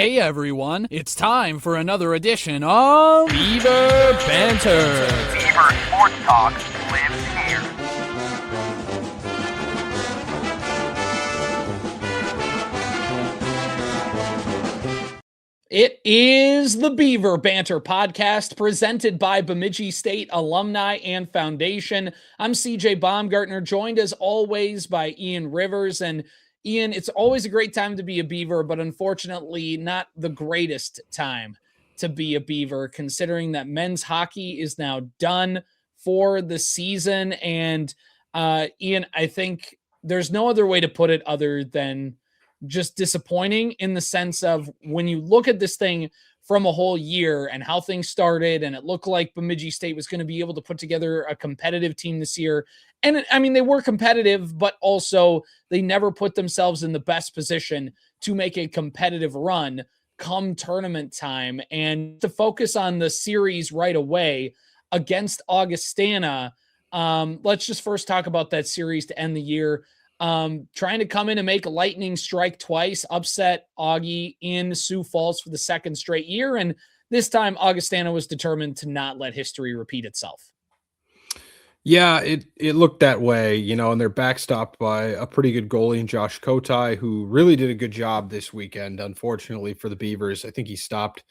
Hey everyone, it's time for another edition of Beaver Banter. Beaver Sports Talk lives here. It is the Beaver Banter podcast presented by Bemidji State Alumni and Foundation. I'm CJ Baumgartner, joined as always by Ian Rivers. And Ian, it's always a great time to be a Beaver, but unfortunately not the greatest time to be a Beaver, considering that men's hockey is now done for the season. And Ian, I think there's no other way to put it other than just disappointing, in the sense of when you look at this thing from a whole year and how things started, and it looked like Bemidji State was going to be able to put together a competitive team this year. And I mean, they were competitive, but also they never put themselves in the best position to make a competitive run come tournament time. And to focus on the series right away against Augustana, let's just first talk about that series to end the year. Trying to come in and make a lightning strike twice, upset Augie in Sioux Falls for the second straight year. And this time Augustana was determined to not let history repeat itself. Yeah, it looked that way, and they're backstopped by a pretty good goalie in Josh Kotai, who really did a good job this weekend. Unfortunately for the Beavers, I think he stopped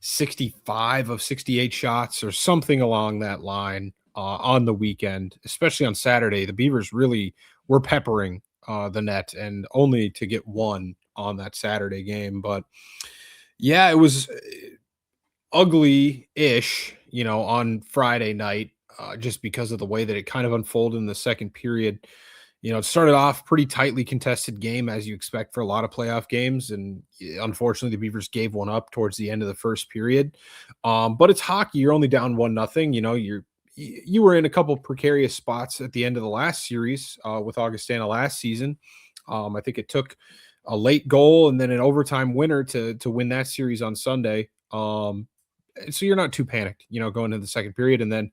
65 of 68 shots or something along that line on the weekend, especially on Saturday. The Beavers really were peppering the net, and only to get one on that Saturday game. But yeah, it was ugly-ish, on Friday night, just because of the way that it kind of unfolded in the second period. It started off pretty tightly contested game, as you expect for a lot of playoff games. And unfortunately, the Beavers gave one up towards the end of the first period. But it's hockey. You're only down 1-0. You were in a couple precarious spots at the end of the last series with Augustana last season. I think it took a late goal and then an overtime winner to win that series on Sunday. So you're not too panicked, going into the second period. And then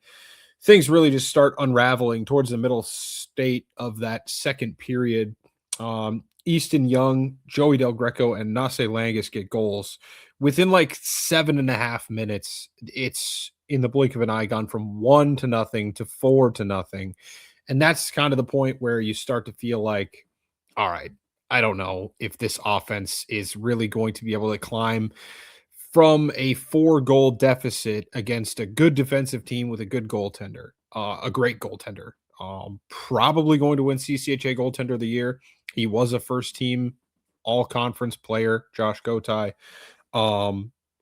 things really just start unraveling towards the middle state of that second period. Easton Young, Joey Del Greco, and Nase Langus get goals. Within like 7.5 minutes, it's in the blink of an eye gone from 1-0 to 4-0. And that's kind of the point where you start to feel like, all right, I don't know if this offense is really going to be able to climb from a 4-goal deficit against a good defensive team with a good goaltender, a great goaltender, probably going to win CCHA goaltender of the year. He was a first team all conference player, Josh Kotai.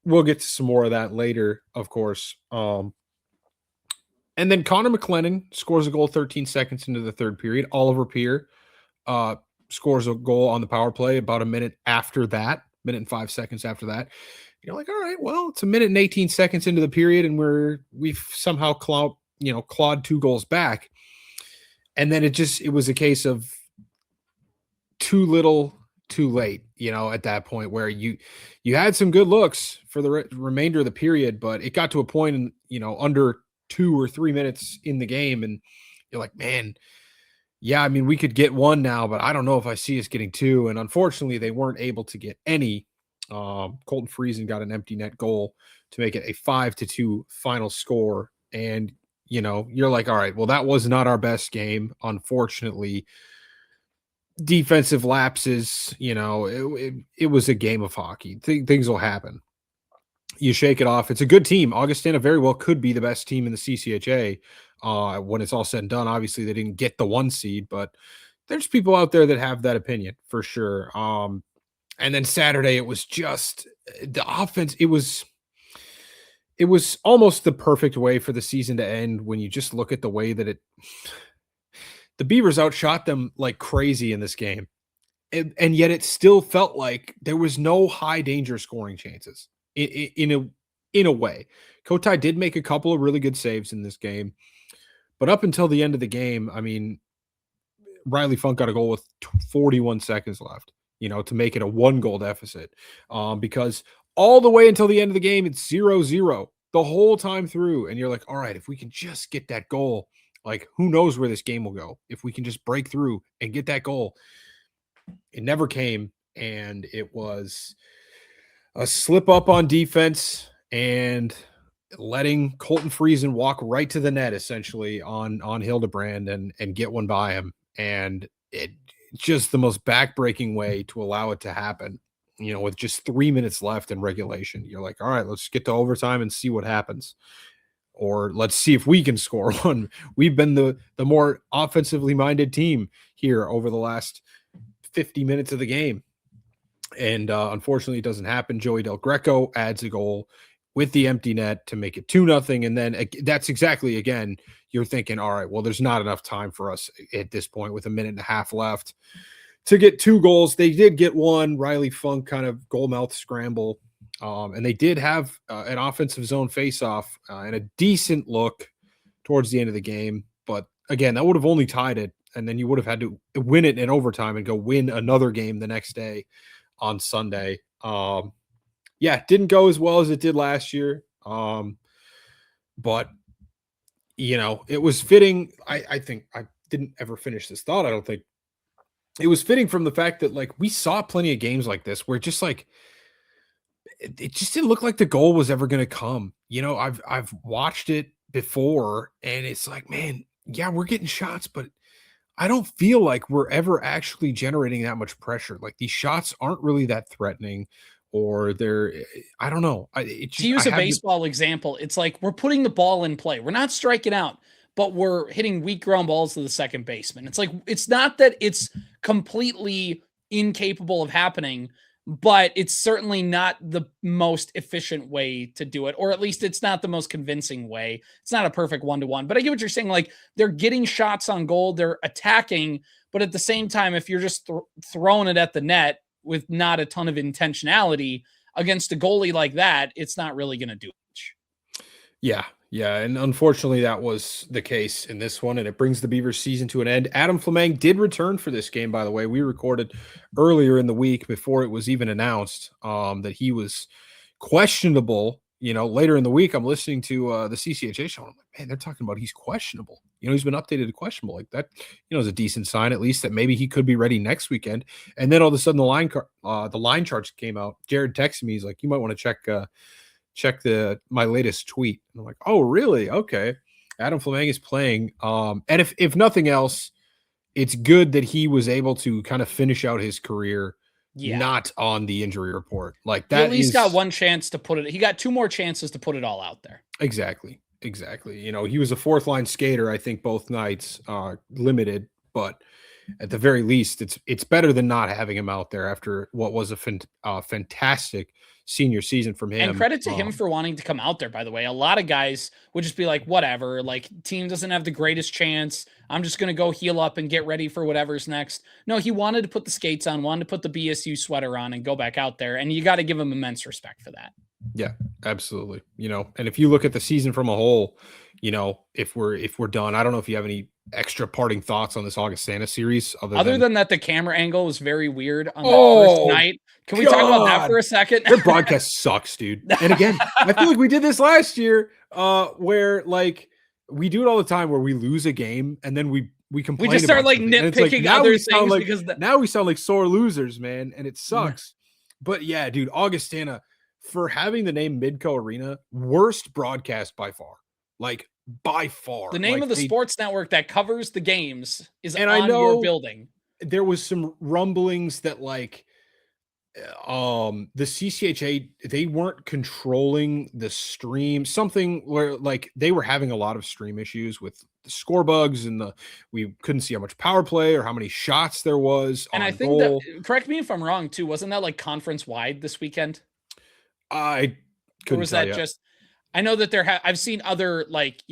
We'll get to some more of that later, of course. And then Connor McLennan scores a goal 13 seconds into the third period. Oliver Peer scores a goal on the power play about a minute after that, minute and 5 seconds after that. You're like, all right, well, it's a minute and 18 seconds into the period, and we've somehow clawed 2 goals back. And then it was a case of too little, too late, at that point where you had some good looks for the remainder of the period, but it got to a point in, under 2 or 3 minutes in the game, and you're like, man, yeah, I mean, we could get one now, but I don't know if I see us getting 2. And unfortunately, they weren't able to get any. Colton Friesen got an empty net goal to make it a 5-2 final score. And, you're like, all right, well, that was not our best game. Unfortunately, defensive lapses, it was a game of hockey. Things will happen. You shake it off. It's a good team. Augustana very well could be the best team in the CCHA when it's all said and done. Obviously, they didn't get the 1 seed, but there's people out there that have that opinion for sure. And then Saturday, it was just the offense. It was almost the perfect way for the season to end when you just look at the way that the Beavers outshot them like crazy in this game. And yet it still felt like there was no high danger scoring chances in a way. Kotai did make a couple of really good saves in this game, but up until the end of the game, I mean, Riley Funk got a goal with 41 seconds left, to make it a 1-goal deficit, because all the way until the end of the game, it's 0-0 the whole time through. And you're like, all right, if we can just get that goal, like, who knows where this game will go if we can just break through and get that goal. It never came, and it was a slip up on defense and letting Colton Friesen walk right to the net essentially on Hildebrand and get one by him. And it just the most backbreaking way to allow it to happen. With just 3 minutes left in regulation, you're like, all right, let's get to overtime and see what happens. Or let's see if we can score one. We've been the more offensively minded team here over the last 50 minutes of the game. And unfortunately, it doesn't happen. Joey Del Greco adds a goal with the empty net to make it 2-0. And then that's exactly, again, you're thinking, all right, well, there's not enough time for us at this point with a minute and a half left to get 2 goals. They did get one. Riley Funk kind of goal mouth scramble. And they did have an offensive zone faceoff and a decent look towards the end of the game. But again, that would have only tied it. And then you would have had to win it in overtime and go win another game the next day on Sunday. Didn't go as well as it did last year. But it was fitting. I think I didn't ever finish this thought. I don't think it was fitting from the fact that we saw plenty of games like this where just it just didn't look like the goal was ever going to come. I've watched it before and it's like, man, yeah, we're getting shots, but I don't feel like we're ever actually generating that much pressure. Like these shots aren't really that threatening or I don't know. To use a baseball example, it's like we're putting the ball in play. We're not striking out, but we're hitting weak ground balls to the second baseman. It's like, it's not that it's completely incapable of happening, but it's certainly not the most efficient way to do it, or at least it's not the most convincing way. It's not a perfect 1-to-1, but I get what you're saying. Like they're getting shots on goal, they're attacking, but at the same time, if you're just throwing it at the net with not a ton of intentionality against a goalie like that, it's not really going to do much. Yeah. And unfortunately, that was the case in this one, and it brings the Beavers season to an end. Adam Fleming did return for this game, by the way. We recorded earlier in the week before it was even announced that he was questionable. Later in the week, I'm listening to the CCHA show. I'm like, man, they're talking about he's questionable. He's been updated to questionable. Like that, is a decent sign, at least that maybe he could be ready next weekend. And then all of a sudden, the line charts came out. Jared texted me. He's like, you might want to check my latest tweet. And I'm like, oh, really? Okay. Adam Fleming is playing. And if nothing else, it's good that he was able to kind of finish out his career not on the injury report. Like that, he at least got one chance to put it. He got 2 more chances to put it all out there. Exactly. He was a 4th line skater, I think both nights, limited, but at the very least, it's better than not having him out there after what was a fantastic senior season from him. And credit to him for wanting to come out there, by the way. A lot of guys would just be like, whatever, like team doesn't have the greatest chance. I'm just going to go heal up and get ready for whatever's next. No, he wanted to put the skates on, wanted to put the BSU sweater on and go back out there. And you got to give him immense respect for that. Yeah, absolutely. And if you look at the season from a whole, if we're done, I don't know if you have any extra parting thoughts on this Augustana series other than that the camera angle was very weird on that first night. Can we talk about that for a second? Their broadcast sucks, dude. And again, I feel like we did this last year where we do it all the time where we lose a game and then we complain. We just start nitpicking other things because now we sound like sore losers, man, and it sucks. But yeah, dude, Augustana, for having the name Midco Arena, worst broadcast by far. By far. The name of the sports network that covers the games is on your building. There was some rumblings that the CCHA, they weren't controlling the stream, something where they were having a lot of stream issues with the score bugs and we couldn't see how much power play or how many shots there was. And I think that, correct me if I'm wrong too, wasn't that conference wide this weekend? I couldn't or was tell that you. Just I know that I've seen other like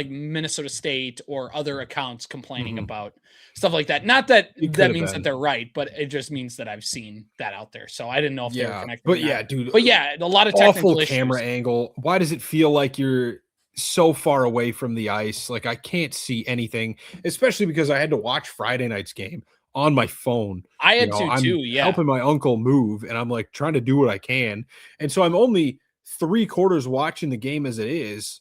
Minnesota State or other accounts complaining about stuff like that. Not that that means that they're right, but it just means that I've seen that out there. So I didn't know if they were connected. But yeah, dude. But yeah, a lot of technical issues. Camera angle. Why does it feel like you're so far away from the ice? Like I can't see anything, especially because I had to watch Friday night's game on my phone. I had to too. Yeah, helping my uncle move, and I'm trying to do what I can, and so I'm only 3/4 watching the game as it is.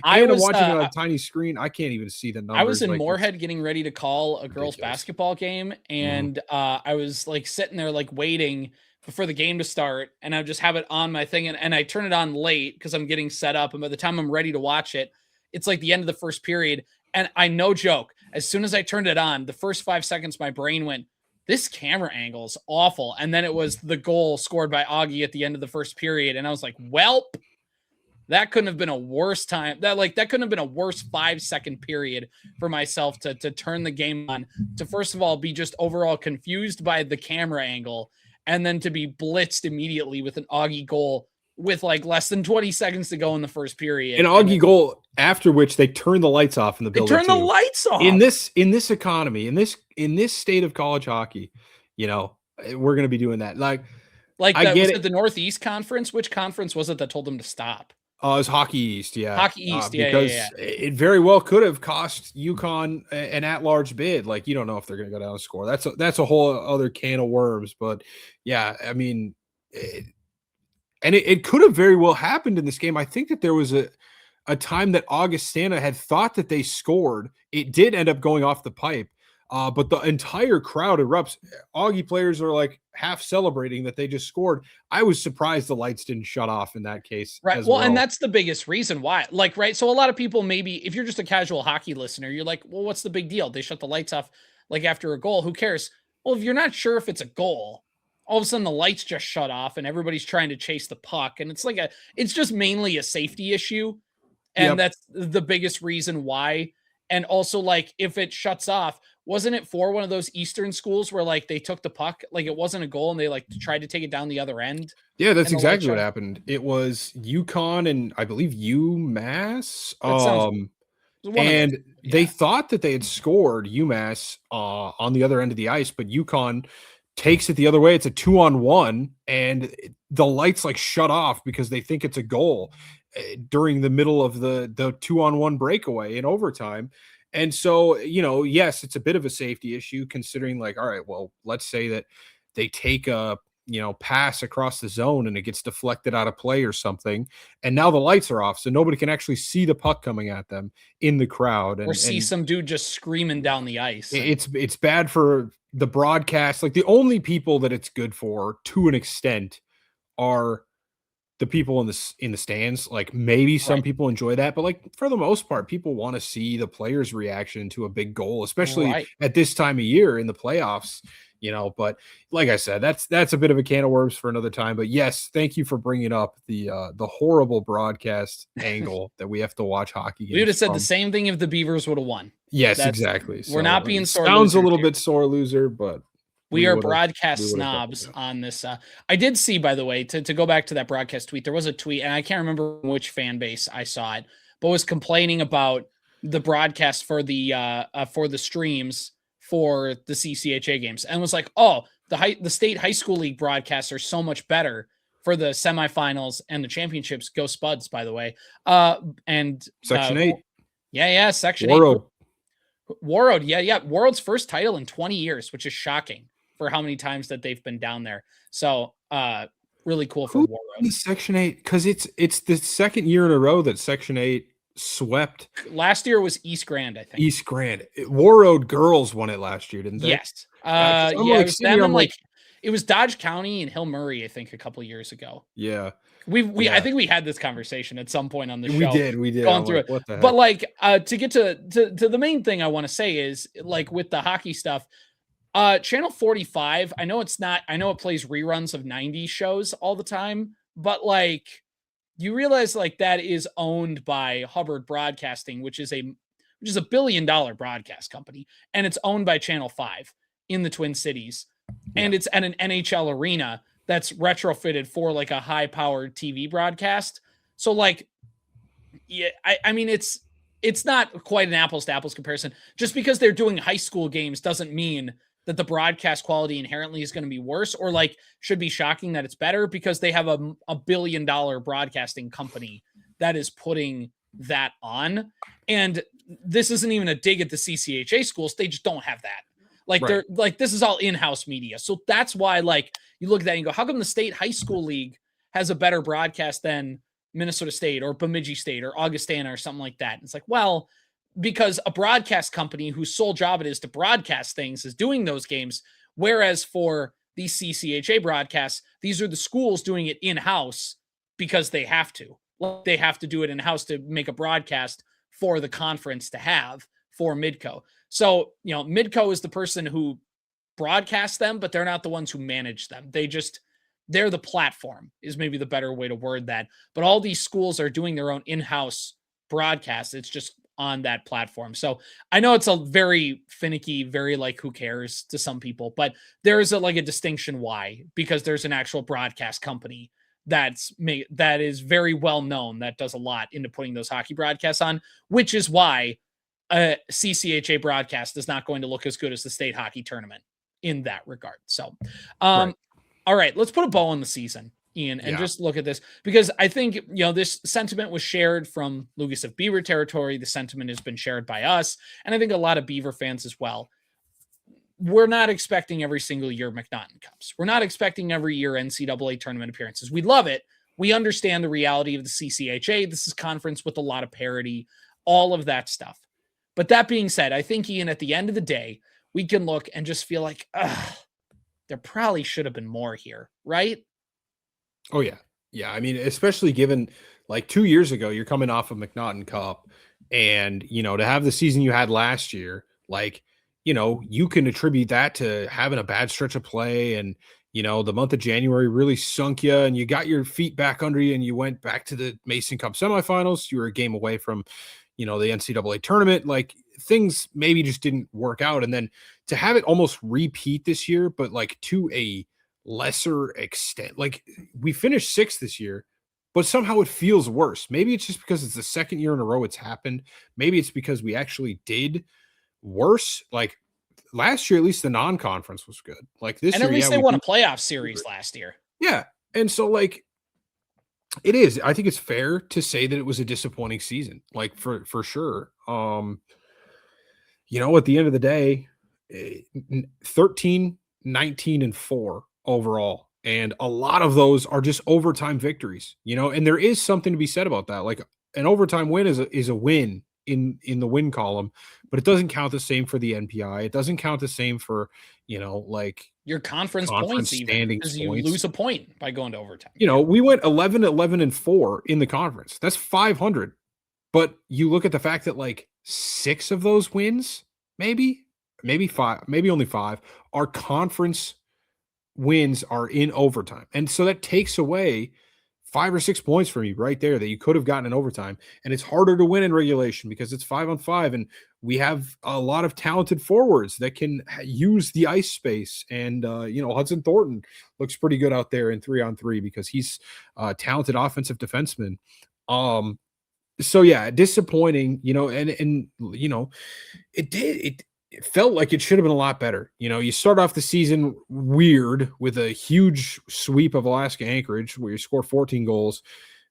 I'm watching it on a tiny screen. I can't even see the numbers. I was in Moorhead getting ready to call a girls' basketball game, and I was sitting there waiting for the game to start, and I just have it on my thing, and I turn it on late because I'm getting set up, and by the time I'm ready to watch it, it's like the end of the first period, and I no joke, as soon as I turned it on, the first 5 seconds, my brain went, "This camera angle is awful," and then it was the goal scored by Augie at the end of the first period, and I was like, "Welp, that couldn't have been a worse time. That couldn't have been a worse 5-second period for myself to turn the game on, to first of all be just overall confused by the camera angle, and then to be blitzed immediately with an Augie goal with like less than 20 seconds to go in the first period. An Augie goal after which they turned the lights off in the building. They turned the lights off in this economy, in this state of college hockey. You know, we're going to be doing that. Like that, was it the Northeast Conference? Which conference was it that told them to stop? It was Hockey East, yeah. Hockey East, because it very well could have cost UConn an at-large bid. Like, you don't know if they're going to go down and score. That's a whole other can of worms. But yeah, I mean, it could have very well happened in this game. I think that there was a time that Augustana had thought that they scored. It did end up going off the pipe. But the entire crowd erupts. Augie players are like half celebrating that they just scored. I was surprised the lights didn't shut off in that case. Right. Well, and that's the biggest reason why. Like, right. So a lot of people, maybe if you're just a casual hockey listener, you're like, well, what's the big deal? They shut the lights off like after a goal. Who cares? Well, if you're not sure if it's a goal, all of a sudden the lights just shut off and everybody's trying to chase the puck. And it's just mainly a safety issue. And that's the biggest reason why. And also, like, if it shuts off, wasn't it for one of those Eastern schools where like they took the puck, like it wasn't a goal and they like tried to take it down the other end? Yeah, that's exactly what happened. It was UConn and I believe UMass. And they thought that they had scored UMass on the other end of the ice, but UConn takes it the other way. It's a 2-on-1 and the lights like shut off because they think it's a goal during the middle of the 2-on-1 breakaway in overtime. And so, you know, yes, it's a bit of a safety issue considering like, all right, well, let's say that they take a, pass across the zone and it gets deflected out of play or something. And now the lights are off. So nobody can actually see the puck coming at them in the crowd. Or see some dude just screaming down the ice. It's bad for the broadcast. Like the only people that it's good for to an extent are the people in the stands. Like maybe some people enjoy that, but like for the most part, people want to see the players' reaction to a big goal, especially at this time of year in the playoffs, but like I said, that's a bit of a can of worms for another time. But yes, thank you for bringing up the horrible broadcast angle that we have to watch hockey games. We would have said the same thing if the Beavers would have won. Yes, exactly. We're not being sore. Sounds a little bit sore loser, but we are broadcast snobs on this. I did see, by the way, to go back to that broadcast tweet, there was a tweet, and I can't remember which fan base I saw it, but was complaining about the broadcast for the streams for the CCHA games, and was like, "Oh, the state high school league broadcasts are so much better for the semifinals and the championships." Go Spuds, by the way. And Section 8, Section Warroad. 8. Warroad, yeah, Warroad's first title in 20 years, which is shocking for how many times that they've been down there. So really cool for Warroad. Section 8, because it's the second year in a row that Section 8 swept. Last year was East Grand, I think. East Grand. Warroad girls won it last year, didn't they? Yes. It was them and it was Dodge County and Hill Murray, I think, a couple years ago. Yeah. I think we had this conversation at some point on the show. We did. Going through it. What the heck? But to get to the main thing I want to say is like with the hockey stuff, Channel 45, I know it plays reruns of 90s shows all the time, but like you realize like that is owned by Hubbard Broadcasting, which is a $1 billion broadcast company, and it's owned by Channel 5 in the Twin Cities. Yeah. And it's at an NHL arena that's retrofitted for like a high-powered TV broadcast. So like, yeah, I mean, it's not quite an apples to apples comparison. Just because they're doing high school games doesn't mean that the broadcast quality inherently is going to be worse or like should be shocking that it's better, because they have a $1 billion broadcasting company that is putting that on. And this isn't even a dig at the CCHA schools. They just don't have that. Like they're like, this is all in-house media. So that's why like you look at that and you go, how come the state high school league has a better broadcast than Minnesota State or Bemidji State or Augustana or something like that? And it's like, well, because a broadcast company whose sole job it is to broadcast things is doing those games. Whereas for these CCHA broadcasts, these are the schools doing it in-house because they have to. They have to do it in-house to make a broadcast for the conference to have for Midco. So, Midco is the person who broadcasts them, but they're not the ones who manage them. They're the platform is maybe the better way to word that. But all these schools are doing their own in-house broadcast. It's just on that platform. So I know it's a very finicky, very who cares to some people, but there is a distinction why, because there's an actual broadcast company that is very well known, that does a lot into putting those hockey broadcasts on, which is why a CCHA broadcast is not going to look as good as the state hockey tournament in that regard. So, Right. All right, let's put a bow on the season, Ian, and just look at this, because I think, this sentiment was shared from Lucas of Beaver territory. The sentiment has been shared by us, and I think a lot of Beaver fans as well. We're not expecting every single year McNaughton Cups. We're not expecting every year NCAA tournament appearances. We love it. We understand the reality of the CCHA. This is conference with a lot of parity, all of that stuff. But that being said, I think, Ian, at the end of the day, we can look and just feel like, there probably should have been more here, right? Oh, yeah. Yeah. I mean, especially given 2 years ago, you're coming off of McNaughton Cup, and, to have the season you had last year, you can attribute that to having a bad stretch of play, and, the month of January really sunk you, and you got your feet back under you, and you went back to the Mason Cup semifinals. You were a game away from, the NCAA tournament. Things maybe just didn't work out. And then to have it almost repeat this year, but to a lesser extent, we finished 6th this year, but somehow it feels worse. Maybe it's just because it's the second year in a row it's happened. Maybe it's because we actually did worse. Last year, at least the non-conference was good. This and year, at least they won a playoff series last year. Yeah. And so it is. I think it's fair to say that it was a disappointing season, for sure. At the end of the day, 13, 19, and 4 overall. And a lot of those are just overtime victories, and there is something to be said about that. An overtime win is a win in the win column, but it doesn't count the same for the NPI. It doesn't count the same for, your conference points, even because you lose a point by going to overtime. We went 11-11-4 in the conference. That's 500. But you look at the fact that 6 of those wins, maybe 5, maybe only 5, are conference wins are in overtime. And so that takes away 5 or 6 points from you right there that you could have gotten in overtime. And it's harder to win in regulation because it's 5-on-5. And we have a lot of talented forwards that can use the ice space. And, Hudson Thornton looks pretty good out there in 3-on-3 because he's a talented offensive defenseman. So yeah, disappointing, it felt like it should have been a lot better. You start off the season weird with a huge sweep of Alaska Anchorage where you score 14 goals.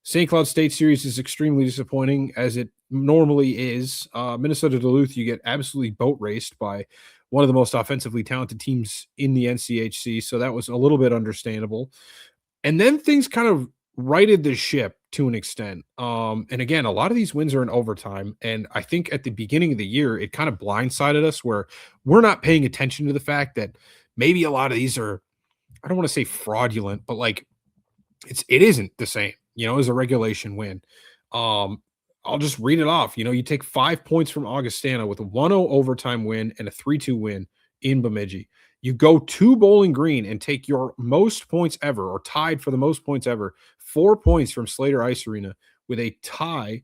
St. Cloud State series is extremely disappointing, as it normally is. Minnesota Duluth, you get absolutely boat raced by one of the most offensively talented teams in the NCHC. So that was a little bit understandable. And then things kind of righted the ship to an extent. And again, a lot of these wins are in overtime. And I think at the beginning of the year, it kind of blindsided us where we're not paying attention to the fact that maybe a lot of these are, I don't want to say fraudulent, but it isn't the same, as a regulation win. I'll just read it off. You take 5 points from Augustana with a 1-0 overtime win and a 3-2 win in Bemidji. You go to Bowling Green and take your most points ever, or tied for the most points ever, 4 points from Slater Ice Arena with a tie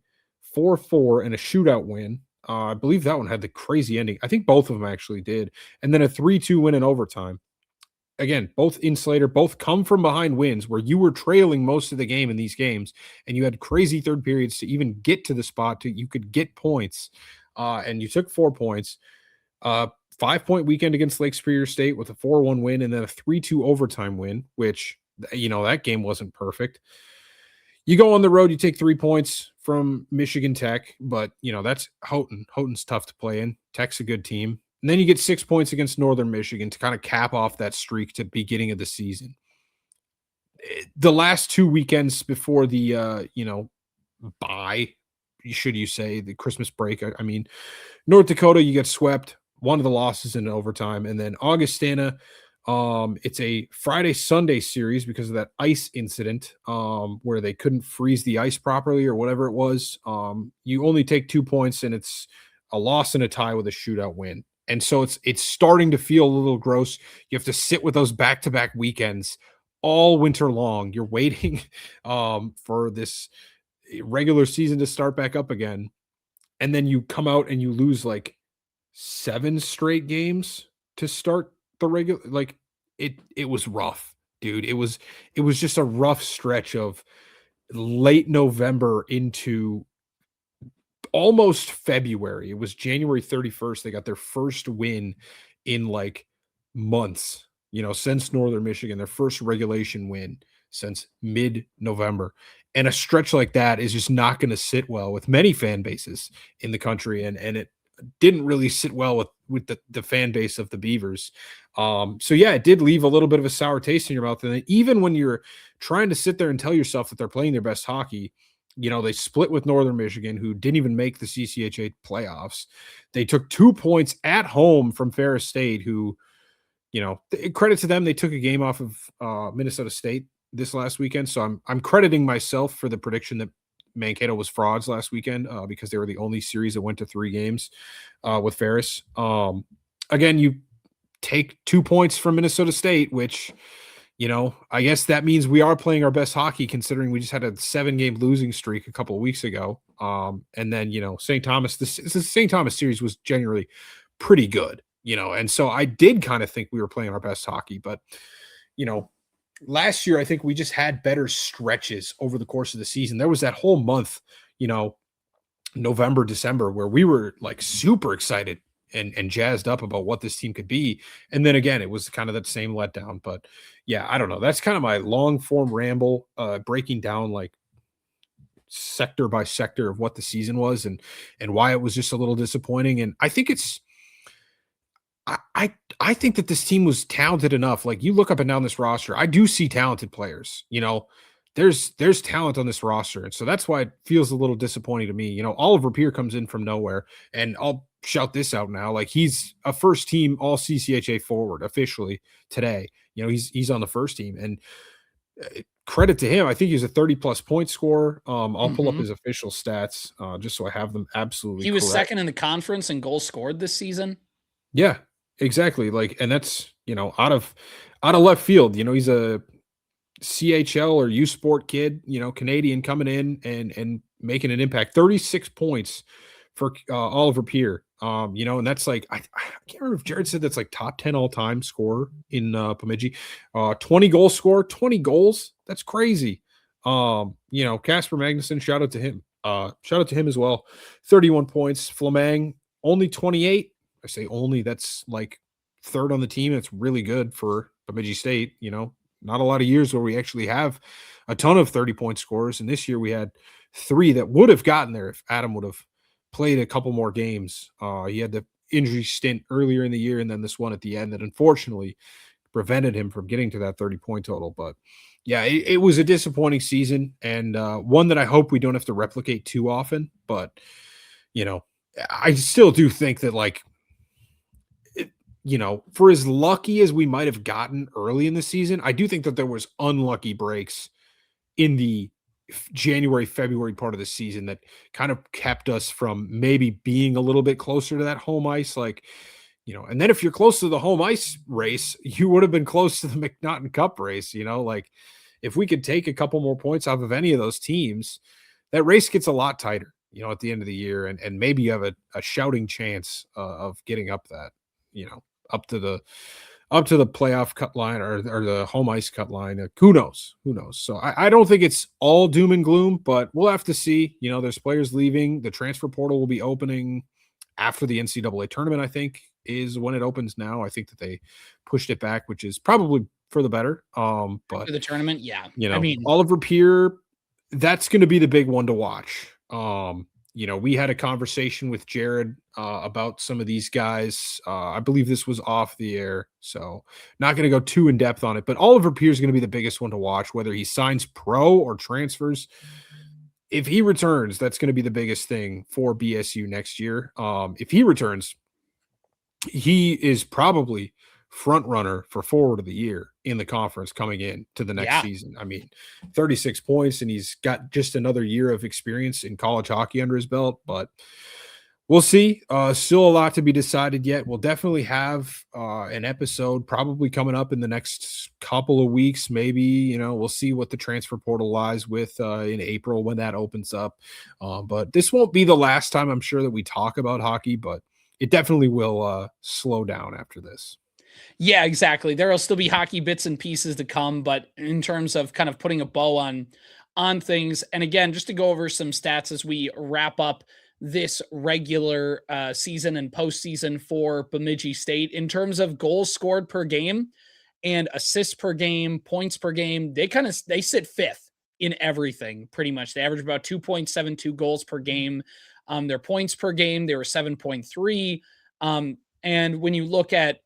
4-4 and a shootout win. I believe that one had the crazy ending. I think both of them actually did. And then a 3-2 win in overtime. Again, both in Slater, both come from behind wins where you were trailing most of the game in these games, and you had crazy third periods to even get to the spot you could get points. And you took 4 points. 5-point weekend against Lake Superior State with a 4-1 win and then a 3-2 overtime win, which, that game wasn't perfect. You go on the road, you take 3 points from Michigan Tech, but, that's Houghton. Houghton's tough to play in. Tech's a good team. And then you get 6 points against Northern Michigan to kind of cap off that streak to the beginning of the season. The last 2 weekends before the, bye, should you say, the Christmas break, I mean, North Dakota, you get swept. One of the losses in overtime. And then Augustana, It's a Friday-Sunday series because of that ice incident where they couldn't freeze the ice properly or whatever it was. You only take 2 points, and it's a loss and a tie with a shootout win. And so it's starting to feel a little gross. You have to sit with those back-to-back weekends all winter long. You're waiting for this regular season to start back up again. And then you come out and you lose like 7 straight games to start the regular, like it was rough, dude. It was just a rough stretch of late November into almost February. It was January 31st. They got their first win in like months, since Northern Michigan, their first regulation win since mid-November. And a stretch like that is just not going to sit well with many fan bases in the country. And it didn't really sit well with the fan base of the Beavers. So yeah, it did leave a little bit of a sour taste in your mouth. And even when you're trying to sit there and tell yourself that they're playing their best hockey, they split with Northern Michigan, who didn't even make the CCHA playoffs. They took 2 points at home from Ferris State, who, credit to them, they took a game off of Minnesota State this last weekend. So I'm crediting myself for the prediction that Mankato was frauds last weekend because they were the only series that went to 3 games with Ferris. Again, you take 2 points from Minnesota State, which, I guess that means we are playing our best hockey, considering we just had a 7-game losing streak a couple of weeks ago. And then, St. Thomas, the St. Thomas series was generally pretty good, and so I did kind of think we were playing our best hockey, but, last year, I think we just had better stretches over the course of the season. There was that whole month, November, December, where we were like super excited and jazzed up about what this team could be. And then again, it was kind of that same letdown. But yeah, I don't know. That's kind of my long form ramble, breaking down like sector by sector of what the season was and why it was just a little disappointing. And I think I think that this team was talented enough. Like, you look up and down this roster, I do see talented players. There's talent on this roster, and so that's why it feels a little disappointing to me. Oliver Peer comes in from nowhere, and I'll shout this out now. Like, he's a first team all CCHA forward officially today. He's on the first team, and credit to him. I think he's a 30+ point scorer. I'll pull up his official stats just so I have them absolutely. He was correct. second in the conference in goals scored this season. Yeah. Exactly. Like, and that's, out of left field. He's a CHL or U Sport kid, Canadian, coming in and making an impact. 36 points for Oliver Peer. And that's like, I can't remember if Jared said that's like top 10 all-time scorer in Bemidji. 20 goal scorer, 20 goals. That's crazy. Casper Magnuson, shout out to him. Shout out to him as well. 31 points. Flamang, only 28. I say only, that's like third on the team. It's really good for Bemidji State. Not a lot of years where we actually have a ton of 30-point scorers. And this year we had 3 that would have gotten there if Adam would have played a couple more games. He had the injury stint earlier in the year and then this one at the end that unfortunately prevented him from getting to that 30-point total. But yeah, it was a disappointing season, and one that I hope we don't have to replicate too often. But, I still do think that, like, for as lucky as we might have gotten early in the season, I do think that there was unlucky breaks in the January, February part of the season that kind of kept us from maybe being a little bit closer to that home ice. Like, and then if you're close to the home ice race, you would have been close to the McNaughton Cup race. Like, if we could take a couple more points off of any of those teams, that race gets a lot tighter, at the end of the year. And maybe you have a shouting chance of getting up that, up to the playoff cut line or the home ice cut line. Who knows? So I don't think it's all doom and gloom, but we'll have to see. There's players leaving. The transfer portal will be opening after the NCAA tournament, I think, is when it opens now. I think that they pushed it back, which is probably for the better. But after the tournament, yeah. Oliver Peer, that's going to be the big one to watch. We had a conversation with Jared about some of these guys. I believe this was off the air, so not going to go too in depth on it. But Oliver Peer is going to be the biggest one to watch, whether he signs pro or transfers. If he returns, that's going to be the biggest thing for BSU next year. If he returns, he is probably front runner for forward of the year in the conference coming in to the next season. I mean, 36 points, and he's got just another year of experience in college hockey under his belt, but we'll see. Still a lot to be decided yet. We'll definitely have an episode probably coming up in the next couple of weeks. Maybe, we'll see what the transfer portal lies with in April when that opens up. But this won't be the last time, I'm sure, that we talk about hockey, but it definitely will slow down after this. Yeah, exactly. There will still be hockey bits and pieces to come, but in terms of kind of putting a bow on things, and again, just to go over some stats as we wrap up this regular season and postseason for Bemidji State, in terms of goals scored per game and assists per game, points per game, they sit fifth in everything pretty much. They average about 2.72 goals per game. Their points per game, they were 7.3. And when you look at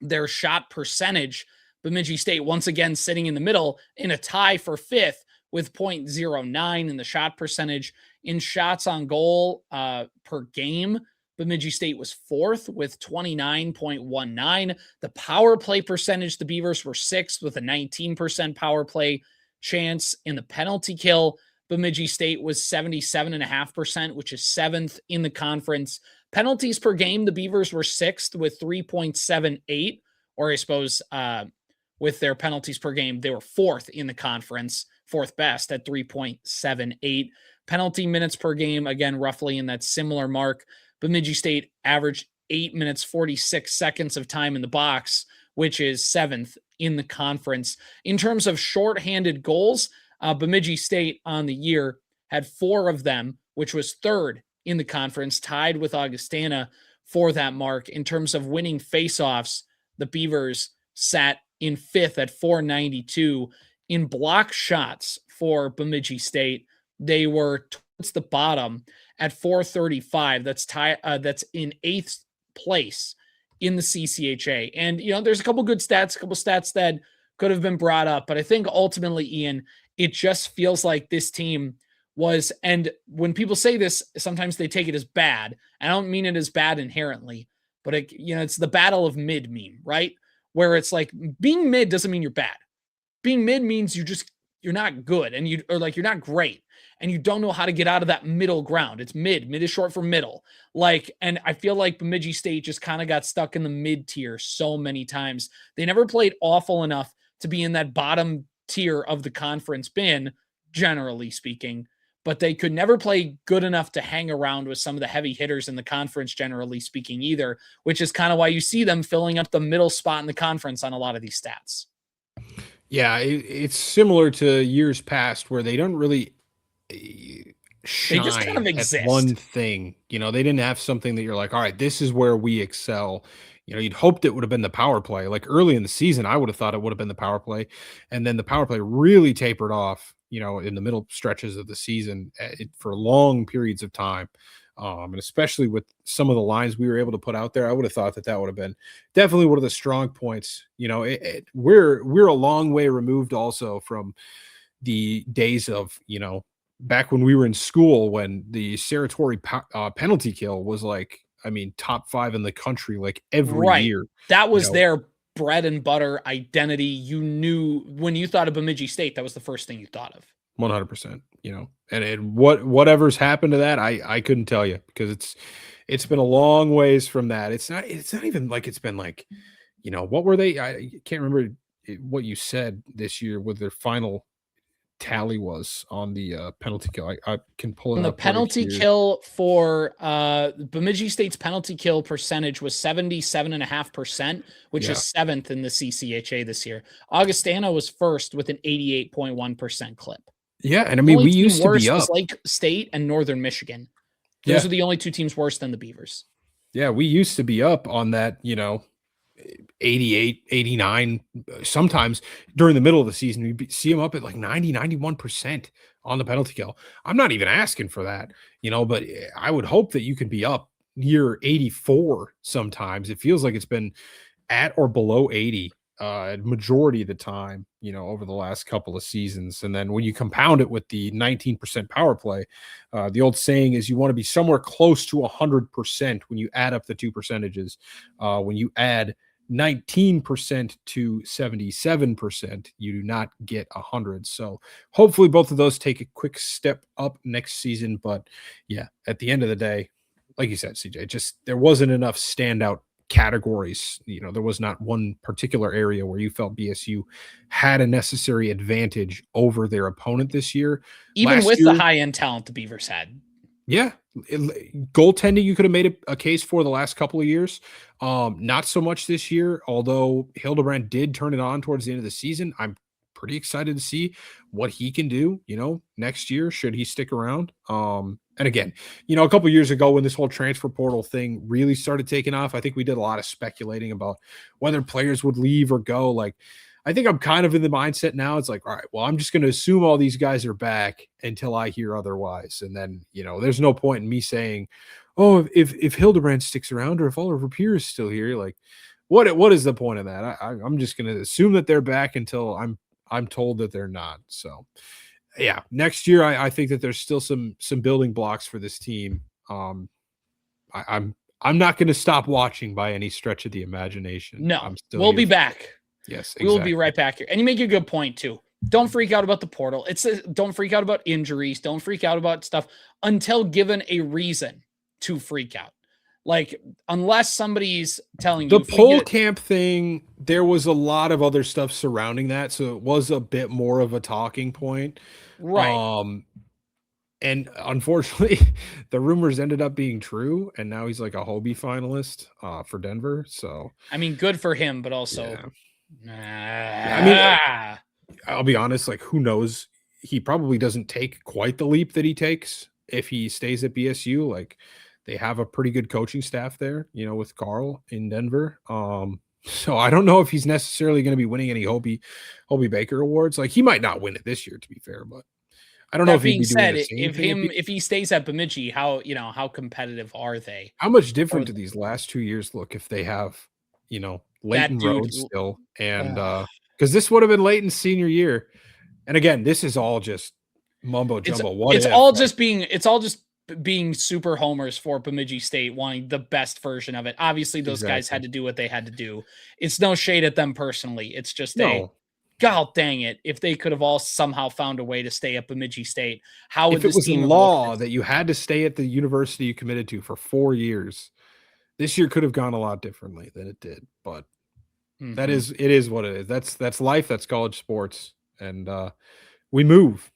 their shot percentage, Bemidji State once again sitting in the middle in a tie for fifth with 0.09 in the shot percentage. In shots on goal per game, Bemidji State was fourth with 29.19. The power play percentage, the Beavers were sixth with a 19% power play chance. In the penalty kill, Bemidji State was 77.5%, which is seventh in the conference. Penalties per game, the Beavers were sixth with 3.78, or I suppose with their penalties per game, they were fourth in the conference, fourth best at 3.78. Penalty minutes per game, again, roughly in that similar mark. Bemidji State averaged 8 minutes, 46 seconds of time in the box, which is seventh in the conference. In terms of shorthanded goals, Bemidji State on the year had 4 of them, which was third in the conference, tied with Augustana for that mark. In terms of winning faceoffs, the Beavers sat in fifth at 492. In block shots for Bemidji State, they were towards the bottom at 435. That's in eighth place in the CCHA. And, there's a couple good stats, a couple stats that could have been brought up, but I think ultimately, Ian, it just feels like this team was, and when people say this, sometimes they take it as bad. I don't mean it as bad inherently, but it's the battle of mid meme, right? Where it's like being mid doesn't mean you're bad. Being mid means you're not good and you're not great and you don't know how to get out of that middle ground. It's mid. Mid is short for middle. And I feel like Bemidji State just kind of got stuck in the mid tier so many times. They never played awful enough to be in that bottom tier of the conference bin, generally speaking, but they could never play good enough to hang around with some of the heavy hitters in the conference, generally speaking, either, which is kind of why you see them filling up the middle spot in the conference on a lot of these stats. Yeah, it's similar to years past where they don't really shine they just kind of exist. At one thing. They didn't have something that you're like, all right, this is where we excel. You'd hoped it would have been the power play. Like early in the season, I would have thought it would have been the power play. And then the power play really tapered off, in the middle stretches of the season for long periods of time. And especially with some of the lines we were able to put out there, I would have thought that would have been definitely one of the strong points. We're a long way removed also from the days of, back when we were in school, when the Saratory penalty kill was like, top 5 in the country, like every year. That was their bread and butter identity. You knew when you thought of Bemidji State, that was the first thing you thought of. 100%, and whatever's happened to that, I couldn't tell you, because it's been a long ways from that. It's not even like it's been like, what were they? I can't remember what you said this year with their final tally was on the penalty kill. I can pull it on up. The penalty kill for Bemidji State's penalty kill percentage was 77.5%, which is 7th in the CCHA this year. Augustana was first with an 88.1% clip. Yeah, and we used to be up. Lake State and Northern Michigan. Those are the only 2 teams worse than the Beavers. Yeah, we used to be up on that, 88, 89. Sometimes during the middle of the season, we see them up at like 90, 91% on the penalty kill. I'm not even asking for that, but I would hope that you could be up near 84 sometimes. It feels like it's been at or below 80 majority of the time, over the last couple of seasons. And then when you compound it with the 19% power play, the old saying is you want to be somewhere close to 100% when you add up the 2 percentages. When you add 19% to 77%. You do not get 100. So hopefully both of those take a quick step up next season. But yeah, at the end of the day, like you said, CJ, just there wasn't enough standout categories. There was not one particular area where you felt BSU had a necessary advantage over their opponent this year. Even with the high-end talent the Beavers had. Yeah. Goaltending, you could have made a case for the last couple of years. Not so much this year, although Hildebrand did turn it on towards the end of the season. I'm pretty excited to see what he can do, next year, should he stick around. And again, a couple of years ago when this whole transfer portal thing really started taking off, I think we did a lot of speculating about whether players would leave or go. Like, I think I'm kind of in the mindset now. It's like, all right, well, I'm just going to assume all these guys are back until I hear otherwise. And then, there's no point in me saying, oh, if Hildebrand sticks around or if Oliver Pierre is still here, like what is the point of that? I'm just going to assume that they're back until I'm told that they're not. So yeah, next year, I think that there's still some building blocks for this team. I'm not going to stop watching by any stretch of the imagination. No, we'll be back. Yes, exactly. We will be right back here. And you make a good point too. Don't freak out about the portal. Don't freak out about injuries. Don't freak out about stuff until given a reason to freak out. Like, unless somebody's telling you. The pole camp thing, there was a lot of other stuff surrounding that. So it was a bit more of a talking point. Right. And unfortunately, the rumors ended up being true. And now he's like a Hobie finalist for Denver. So, I mean, good for him, but also. Yeah. I mean, I'll be honest, like, who knows? He probably doesn't take quite the leap that he takes if he stays at BSU. Like, they have a pretty good coaching staff there, with Carl in Denver. So I don't know if he's necessarily going to be winning any Hobie Baker awards. Like, he might not win it this year, to be fair, but I don't know if he'd be doing the same thing. If he stays at Bemidji, how competitive are they? How much different do these last 2 years look if they have, Leighton Rhodes still, and because this would have been Leighton's senior year, and again, this is all just mumbo jumbo. It's all just being super homers for Bemidji State, wanting the best version of it. Obviously, those guys had to do what they had to do. It's no shade at them personally. It's just God dang it! If they could have all somehow found a way to stay at Bemidji State, how would if it was in law that you had to stay at the university you committed to for 4 years? This year could have gone a lot differently than it did, but it is what it is. That's life. That's college sports. And we move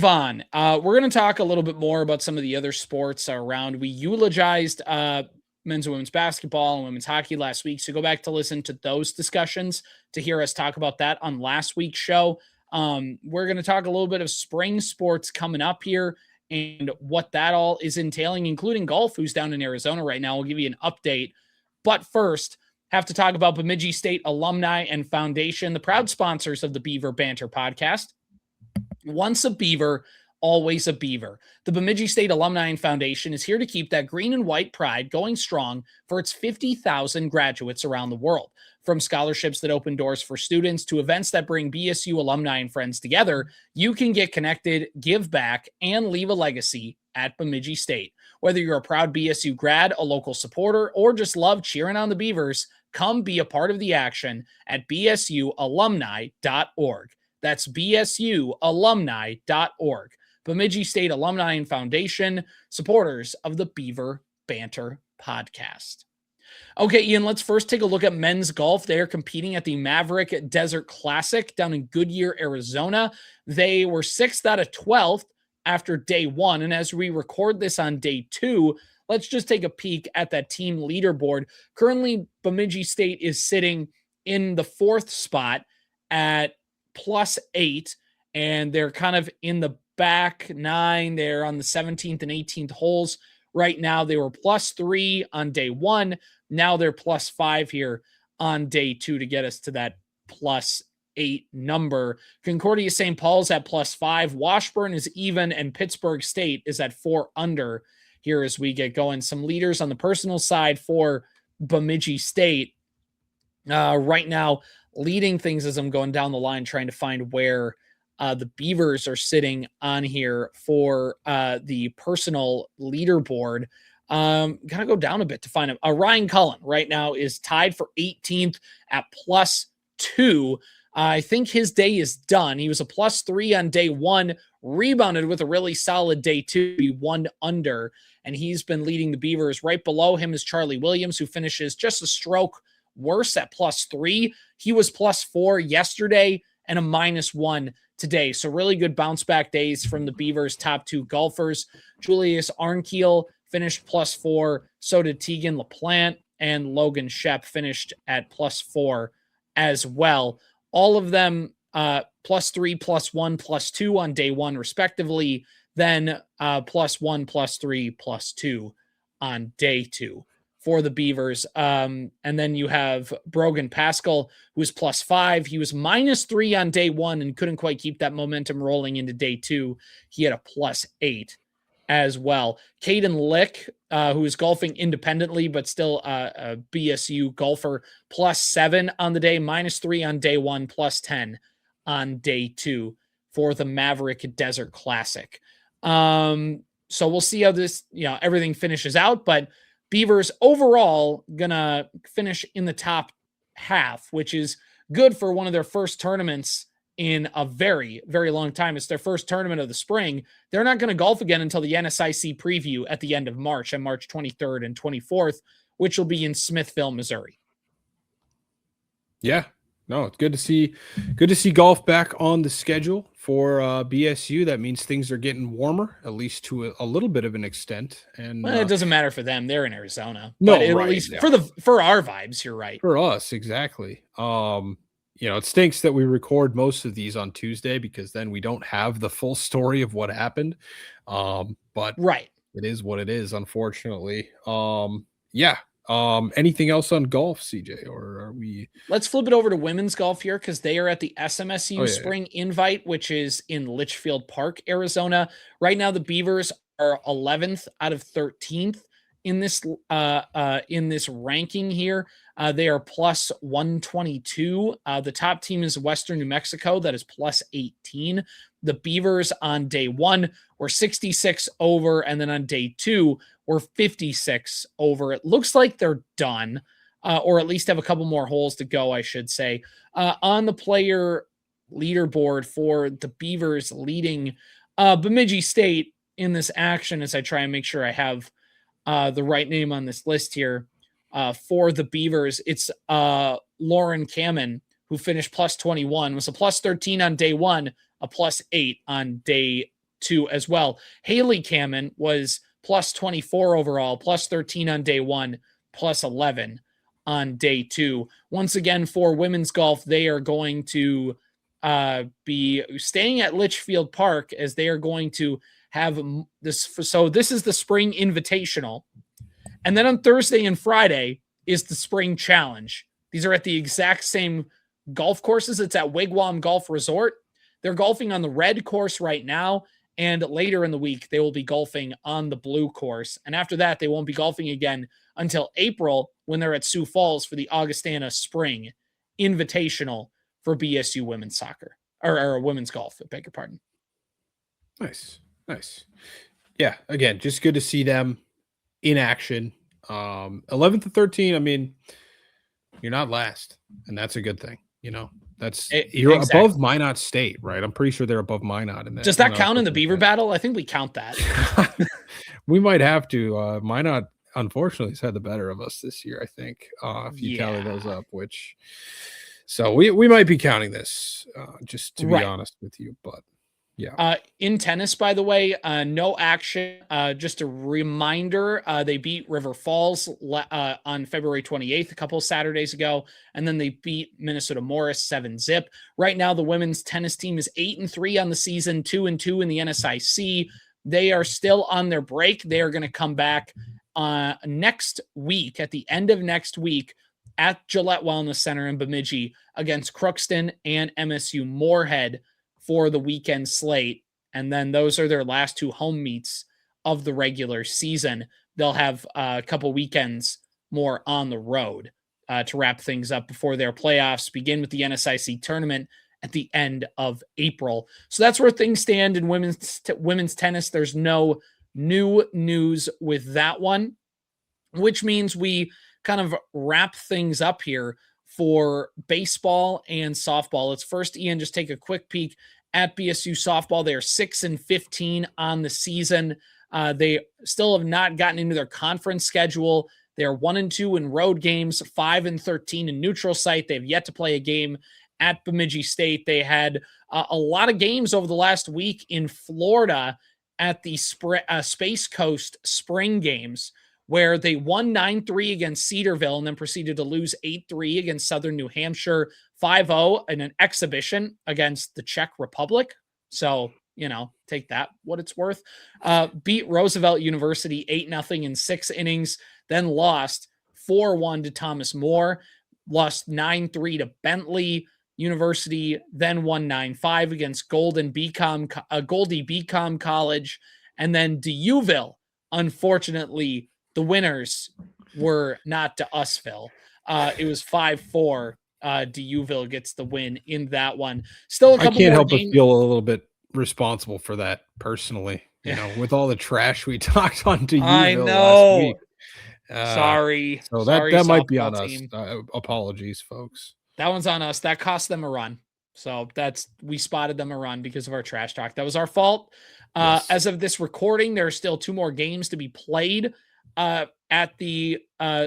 on. We're going to talk a little bit more about some of the other sports around. We eulogized men's and women's basketball and women's hockey last week. So go back to listen to those discussions to hear us talk about that on last week's show. We're going to talk a little bit of spring sports coming up here and what that all is entailing, including golf, who's down in Arizona right now. We'll give you an update. But first, have to talk about Bemidji State Alumni and Foundation, the proud sponsors of the Beaver Banter podcast. Once a Beaver, always a Beaver. The Bemidji State Alumni and Foundation is here to keep that green and white pride going strong for its 50,000 graduates around the world. From scholarships that open doors for students to events that bring BSU alumni and friends together, you can get connected, give back, and leave a legacy at Bemidji State. Whether you're a proud BSU grad, a local supporter, or just love cheering on the Beavers, come be a part of the action at bsualumni.org. That's bsualumni.org. Bemidji State Alumni and Foundation, supporters of the Beaver Banter podcast. Okay, Ian, let's first take a look at men's golf. They are competing at the Maverick Desert Classic down in Goodyear, Arizona. They were 6th out of 12th after day one. And as we record this on day two, let's just take a peek at that team leaderboard. Currently, Bemidji State is sitting in the 4th spot at +8, and they're kind of in the back 9. They're on the 17th and 18th holes right now. They were +3 on day one. Now they're +5 here on day two to get us to that +8 number. Concordia St. Paul's at +5. Washburn is even, and Pittsburgh State is at 4 under here as we get going. Some leaders on the personal side for Bemidji State right now, leading things as I'm going down the line, trying to find where the Beavers are sitting on here for the personal leaderboard. Gotta go down a bit to find him. Ryan Cullen right now is tied for 18th at +2. I think his day is done. He was a +3 on day one, rebounded with a really solid day two, be 1 under, and he's been leading the Beavers. Right below him is Charlie Williams, who finishes just a stroke worse at +3. He was +4 yesterday and a -1 today. So really good bounce back days from the Beavers' top two golfers. Julius Arnkiel finished +4. So did Tegan LaPlante, and Logan Shep finished at +4 as well. All of them +3, +1, +2 on day one, respectively. Then +1, +3, +2 on day two for the Beavers. And then you have Brogan Pascal, who's +5. He was -3 on day one and couldn't quite keep that momentum rolling into day two. He had a +8 as well. Caden Lick, who is golfing independently, but still a BSU golfer, +7 on the day, -3 on day one, +10 on day two for the Maverick Desert Classic. So we'll see how this, everything finishes out, but Beavers overall gonna finish in the top half, which is good for one of their first tournaments in a very, very long time. It's their first tournament of the spring. They're not going to golf again until the NSIC preview at the end of March, on March 23rd and 24th, which will be in Smithville, Missouri. Yeah, no, it's good to see golf back on the schedule for BSU. That means things are getting warmer, at least to a little bit of an extent. And it doesn't matter for them; they're in Arizona. No, but at least for our vibes, you're right. For us, exactly. It stinks that we record most of these on Tuesday because then we don't have the full story of what happened. But right, it is what it is, unfortunately. Anything else on golf, CJ, or are we? Let's flip it over to women's golf here because they are at the SMSU Spring Invite, which is in Litchfield Park, Arizona. Right now, the Beavers are 11th out of 13th in this ranking here. They are +122. The top team is Western New Mexico, that is +18. The Beavers on day one were 66 over, and then on day two were 56 over. It looks like they're done, or at least have a couple more holes to go, I should say. On the player leaderboard for the Beavers leading Bemidji State in this action, as I try and make sure I have the right name on this list here. For the Beavers, it's Lauren Kamen, who finished +21, was a +13 on day one, a +8 on day two as well. Haley Kamen was +24 overall, +13 on day one, +11 on day two. Once again, for women's golf, they are going to be staying at Litchfield Park, as they are going to have this. So this is the Spring Invitational. And then on Thursday and Friday is the Spring Challenge. These are at the exact same golf courses. It's at Wigwam Golf Resort. They're golfing on the red course right now, and later in the week, they will be golfing on the blue course. And after that, they won't be golfing again until April, when they're at Sioux Falls for the Augustana Spring Invitational for BSU women's soccer, or women's golf, I beg your pardon. Nice. Yeah, again, just good to see them in action. 11th to 13, I mean, you're not last, and that's a good thing. You're above Minot State, right? I'm pretty sure they're above Minot. Does that count in the Beaver battle? I think we count that. We might have to. Minot, unfortunately, has had the better of us this year, I think, if you tally those up, so we might be counting this, just to be honest with you, but yeah. In tennis, by the way, no action. Just a reminder, they beat River Falls on February 28th, a couple of Saturdays ago, and then they beat Minnesota Morris 7-0. Right now, the women's tennis team is 8-3 on the season, 2-2 in the NSIC. They are still on their break. They are going to come back next week, at the end of next week, at Gillette Wellness Center in Bemidji against Crookston and MSU Moorhead for the weekend slate. And then those are their last two home meets of the regular season. They'll have a couple weekends more on the road to wrap things up before their playoffs begin with the NSIC tournament at the end of April. So that's where things stand in women's tennis. There's no new news with that one, which means we kind of wrap things up here for baseball and softball. Let's first, Ian, just take a quick peek at BSU softball. They're 6-15 on the season. They still have not gotten into their conference schedule. They're 1-2 in road games, 5-13 in neutral site. They've yet to play a game at Bemidji State. They had a lot of games over the last week in Florida at the Space Coast Spring Games, where they won 9-3 against Cedarville and then proceeded to lose 8-3 against Southern New Hampshire, 5-0 in an exhibition against the Czech Republic. So, take that what it's worth. Beat Roosevelt University 8-0 in 6 innings, then lost 4-1 to Thomas More, lost 9-3 to Bentley University, then won 9-5 against Goldie Beacom College, and then DeUville. Unfortunately, the winners were not to Usville. It was 5-4. DeUville gets the win in that one. Still a couple I can't more help games. but feel a little bit responsible for that personally. With all the trash we talked on DeUville last week. Sorry. So Sorry, that might be on team. us. Apologies, folks. That one's on us. That cost them a run. So we spotted them a run because of our trash talk. That was our fault. Yes. As of this recording, there are still 2 more games to be played at the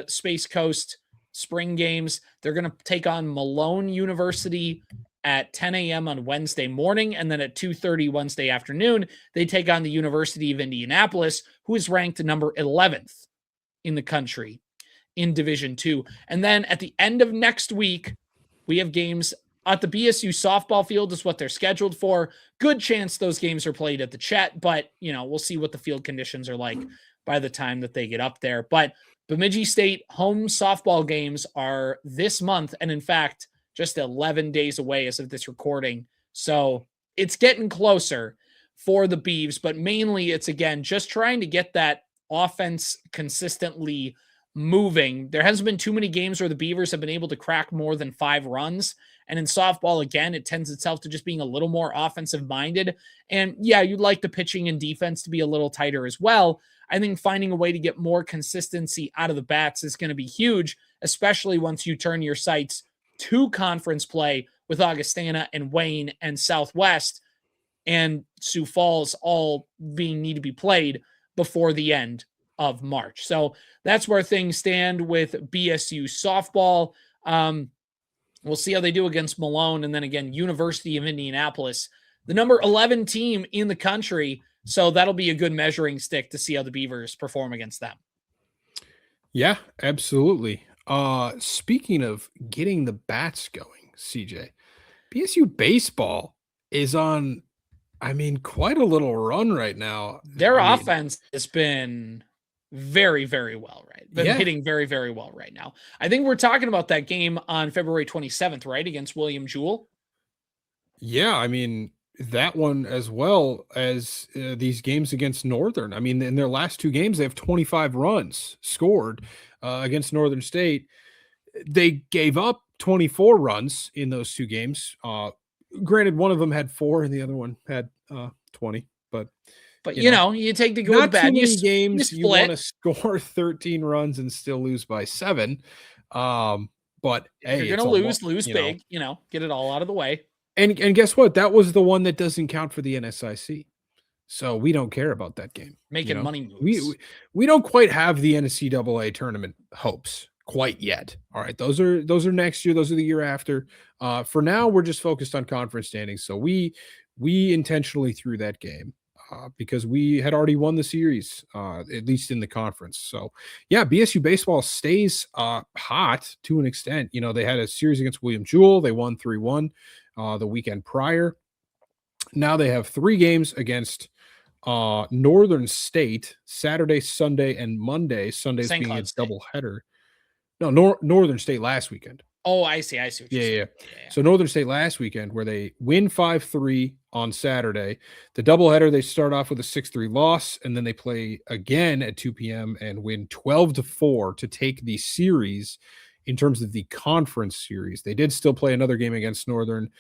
Space Coast Spring Games. They're going to take on Malone University at 10 a.m. on Wednesday morning, and then at 2:30 Wednesday afternoon, they take on the University of Indianapolis, who is ranked number 11th in the country in Division II. And then at the end of next week, we have games at the BSU softball field is what they're scheduled for. Good chance those games are played at the Chet, but we'll see what the field conditions are like by the time that they get up there. But Bemidji State home softball games are this month, and in fact, just 11 days away as of this recording. So it's getting closer for the Beavs, but mainly it's, again, just trying to get that offense consistently moving. There hasn't been too many games where the Beavers have been able to crack more than 5 runs. And in softball, again, it tends itself to just being a little more offensive minded. And yeah, you'd like the pitching and defense to be a little tighter as well. I think finding a way to get more consistency out of the bats is going to be huge, especially once you turn your sights to conference play with Augustana and Wayne and Southwest and Sioux Falls all need to be played before the end of March. So that's where things stand with BSU softball. We'll see how they do against Malone. And then again, University of Indianapolis, the number 11 team in the country. So that'll be a good measuring stick to see how the Beavers perform against them. Yeah, absolutely. Speaking of getting the bats going, CJ, BSU baseball is on, quite a little run right now. Their offense has been very, very well, right? Been hitting very, very well right now. I think we're talking about that game on February 27th, right? Against William Jewell. Yeah, that one as well as these games against Northern. In their last 2 games, they have 25 runs scored against Northern State. They gave up 24 runs in those 2 games. Granted, one of them had 4 and the other one had 20. But you take the good with the bad. Not too many games you want to score 13 runs and still lose by 7. But hey, you're going to lose big. Get it all out of the way. And guess what? That was the one that doesn't count for the NSIC. So we don't care about that game. Making money moves. We don't quite have the NCAA tournament hopes quite yet. All right. Those are next year. Those are the year after. For now, we're just focused on conference standings. So we intentionally threw that game because we had already won the series, at least in the conference. So yeah, BSU baseball stays hot to an extent. They had a series against William Jewell. They won 3-1 the weekend prior. Now they have 3 games against Northern State, Saturday, Sunday, and Monday. Sunday's being a doubleheader. No, Northern State last weekend. Oh, I see. Yeah. So Northern State last weekend, where they win 5-3 on Saturday. The doubleheader, they start off with a 6-3 loss, and then they play again at 2 p.m. and win 12-4 to take the series in terms of the conference series. They did still play another game against Northern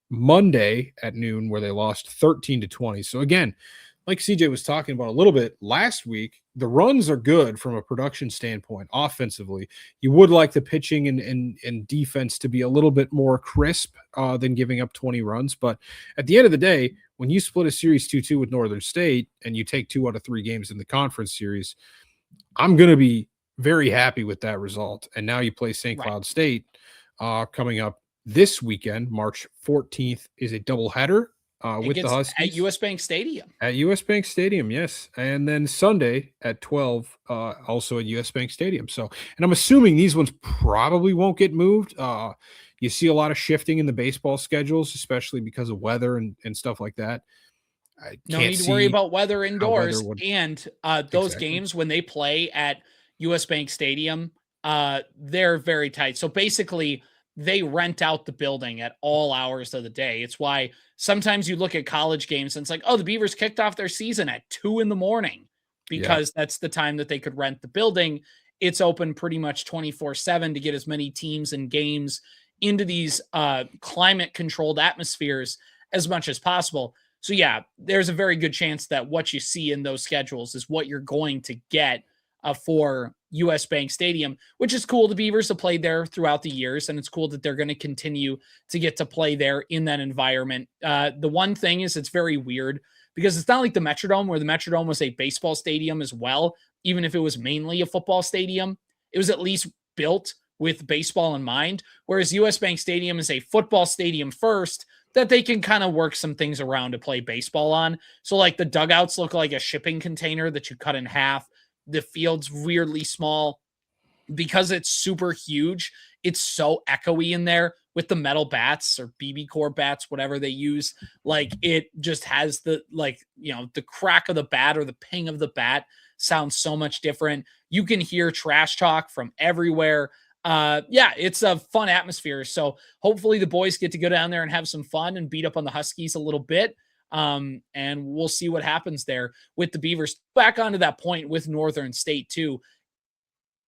Monday at noon, where they lost 13-20. So again, like CJ was talking about a little bit last week, the runs are good from a production standpoint offensively. You would like the pitching and defense to be a little bit more crisp than giving up 20 runs. But at the end of the day, when you split a series 2-2 with Northern State and you take 2 out of 3 games in the conference series, I'm going to be very happy with that result. And now you play St. Cloud State coming up this weekend. March 14th is a doubleheader. With the Huskies at US Bank Stadium. At US Bank Stadium, yes. And then Sunday at 12, also at US Bank Stadium. So, and I'm assuming these ones probably won't get moved. You see a lot of shifting in the baseball schedules, especially because of weather and stuff like that. No need to worry about weather indoors. And those Exactly. games, when they play at US Bank Stadium, they're very tight. So basically, they rent out the building at all hours of the day. It's why sometimes you look at college games and it's like, oh, the Beavers kicked off their season at 2 a.m. because that's the time that they could rent the building. It's open pretty much 24/7 to get as many teams and games into these climate controlled atmospheres as much as possible. So yeah, there's a very good chance that what you see in those schedules is what you're going to get for US Bank Stadium, which is cool. The Beavers have played there throughout the years, and it's cool that they're going to continue to get to play there in that environment. The one thing is it's very weird because it's not like the Metrodome, where the Metrodome was a baseball stadium as well. Even if it was mainly a football stadium, it was at least built with baseball in mind, whereas US Bank Stadium is a football stadium first that they can kind of work some things around to play baseball on. So like the dugouts look like a shipping container that you cut in half. The field's weirdly small because it's super huge. It's so echoey in there with the metal bats or BB core bats, whatever they use. Like it just has the, the crack of the bat or the ping of the bat sounds so much different. You can hear trash talk from everywhere. It's a fun atmosphere. So hopefully the boys get to go down there and have some fun and beat up on the Huskies a little bit. And we'll see what happens there with the Beavers. Back onto that point with Northern State too.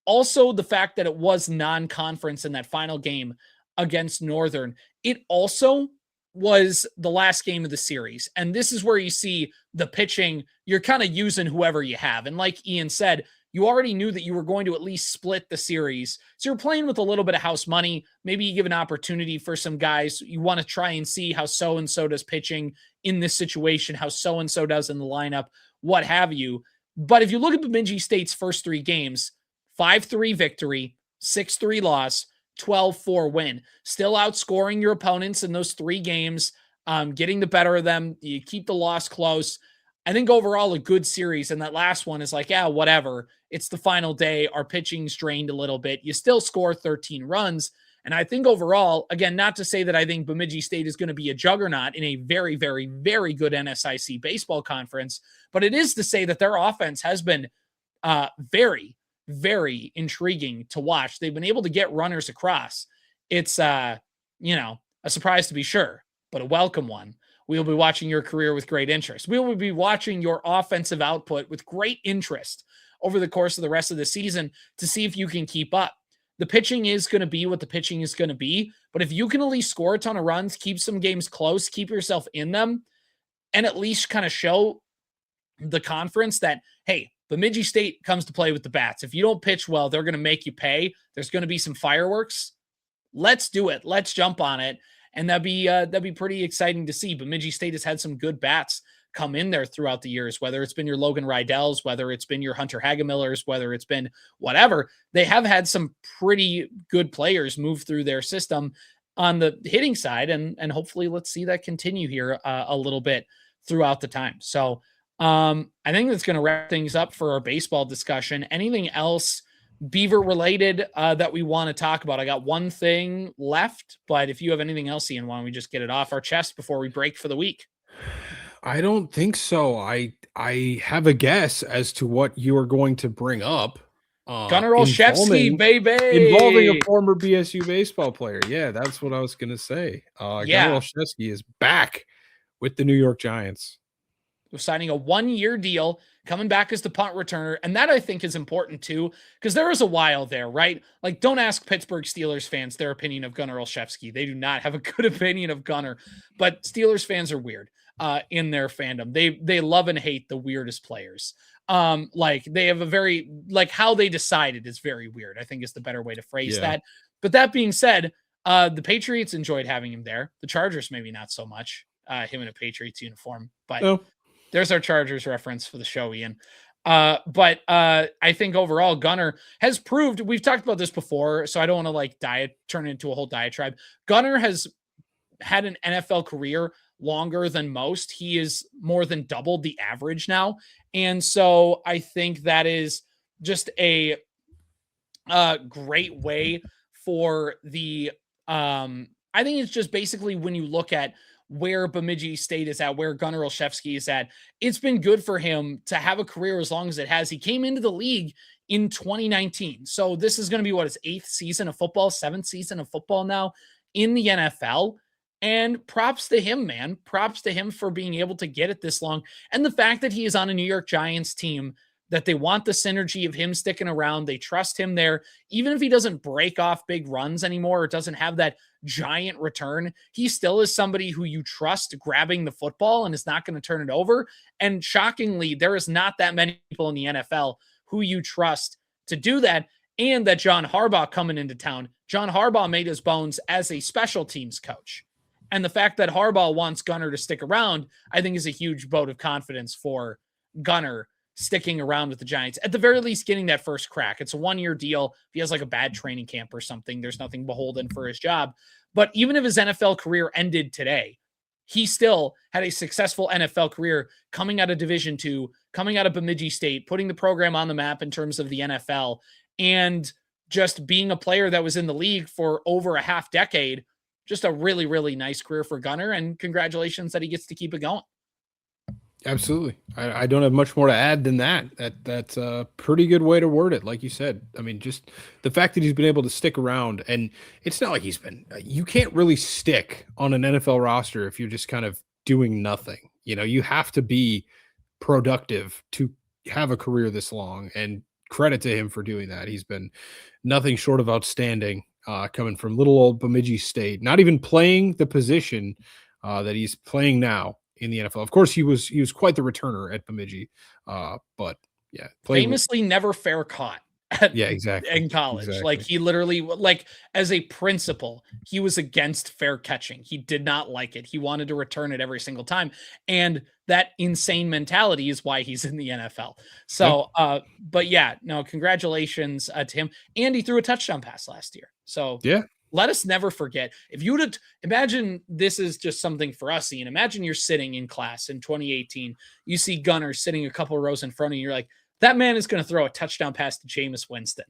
Also, the fact that it was non-conference in that final game against Northern, it also was the last game of the series. And this is where you see the pitching. You're kind of using whoever you have. And like Ian said, you already knew that you were going to at least split the series. So you're playing with a little bit of house money. Maybe you give an opportunity for some guys. You want to try and see how so-and-so does pitching in this situation, how so-and-so does in the lineup, what have you. But if you look at Bemidji State's first 3 games, 5-3 victory, 6-3 loss, 12-4 win. Still outscoring your opponents in those 3 games, getting the better of them. You keep the loss close. I think overall a good series. And that last one is like, yeah, whatever. It's the final day. Our pitching's drained a little bit. You still score 13 runs. And I think overall, again, not to say that I think Bemidji State is going to be a juggernaut in a very, very, very good NSIC baseball conference, but it is to say that their offense has been very, very intriguing to watch. They've been able to get runners across. It's, a surprise to be sure, but a welcome one. We'll be watching your career with great interest. We will be watching your offensive output with great interest over the course of the rest of the season to see if you can keep up. The pitching is going to be what the pitching is going to be, but if you can at least score a ton of runs, keep some games close, keep yourself in them, and at least kind of show the conference that, hey, Bemidji State comes to play with the bats. If you don't pitch well, they're going to make you pay. There's going to be some fireworks. Let's do it. Let's jump on it. And that'd be pretty exciting to see. Bemidji State has had some good bats come in there throughout the years, whether it's been your Logan Rydells, whether it's been your Hunter Hagemillers, whether it's been whatever. They have had some pretty good players move through their system on the hitting side, and hopefully let's see that continue here a little bit throughout the time. So I think that's going to wrap things up for our baseball discussion. Anything else Beaver related that we want to talk about? I got one thing left, but if you have anything else, Ian, why don't we just get it off our chest before we break for the week? I don't think so. I have a guess as to what you are going to bring up. Gunnar Olszewski, baby! Involving a former BSU baseball player. Yeah, that's what I was going to say. Gunnar Olszewski is back with the New York Giants. We're signing a 1-year deal, coming back as the punt returner. And that I think is important too, because there was a while there, right? Like, don't ask Pittsburgh Steelers fans their opinion of Gunnar Olszewski. They do not have a good opinion of Gunnar, but Steelers fans are weird. in their fandom. They love and hate the weirdest players. Like they have a very, like how they decided is very weird, I think is the better way to phrase that. But that being said, the Patriots enjoyed having him there. The Chargers, maybe not so much, him in a Patriots uniform, but there's our Chargers reference for the show, Ian. But I think overall Gunnar has proved, we've talked about this before, so I don't want to like turn it into a whole diatribe. Gunnar has had an NFL career longer than most. He is more than doubled the average now. And so I think that is just a great way for the, I think it's just basically when you look at where Bemidji State is at, where Gunnar Olszewski is at, it's been good for him to have a career as long as it has. He came into the league in 2019. So this is going to be his 8th season of football, 7th season of football now in the NFL. And props to him, man. Props to him for being able to get it this long. And the fact that he is on a New York Giants team, that they want the synergy of him sticking around. They trust him there. Even if he doesn't break off big runs anymore, or doesn't have that giant return, he still is somebody who you trust grabbing the football and is not going to turn it over. And shockingly, there is not that many people in the NFL who you trust to do that. And that John Harbaugh coming into town, John Harbaugh made his bones as a special teams coach. And the fact that Harbaugh wants Gunnar to stick around, I think is a huge vote of confidence for Gunnar sticking around with the Giants. At the very least, getting that first crack. It's a 1-year deal. If he has like a bad training camp or something, there's nothing beholden for his job. But even if his NFL career ended today, he still had a successful NFL career coming out of Division II, coming out of Bemidji State, putting the program on the map in terms of the NFL, and just being a player that was in the league for over a half decade. Just a really, really nice career for Gunnar, and congratulations that he gets to keep it going. Absolutely. I don't have much more to add than that. That's a pretty good way to word it. Like you said, I mean, just the fact that he's been able to stick around, and it's not like you can't really stick on an NFL roster if you're just kind of doing nothing. You have to be productive to have a career this long, and credit to him for doing that. He's been nothing short of outstanding. Coming from little old Bemidji State, not even playing the position that he's playing now in the NFL. Of course, he was quite the returner at Bemidji, but yeah, famously never fair caught. Exactly. In college, like he literally, like as a principal, he was against fair catching. He did not like it. He wanted to return it every single time, and that insane mentality is why he's in the NFL. So, but yeah, no, congratulations to him. And he threw a touchdown pass last year. So yeah, let us never forget. If you would imagine, this is just something for us, Ian. Imagine you're sitting in class in 2018. You see Gunnar sitting a couple of rows in front of you. You're like, that man is going to throw a touchdown pass to Jameis Winston.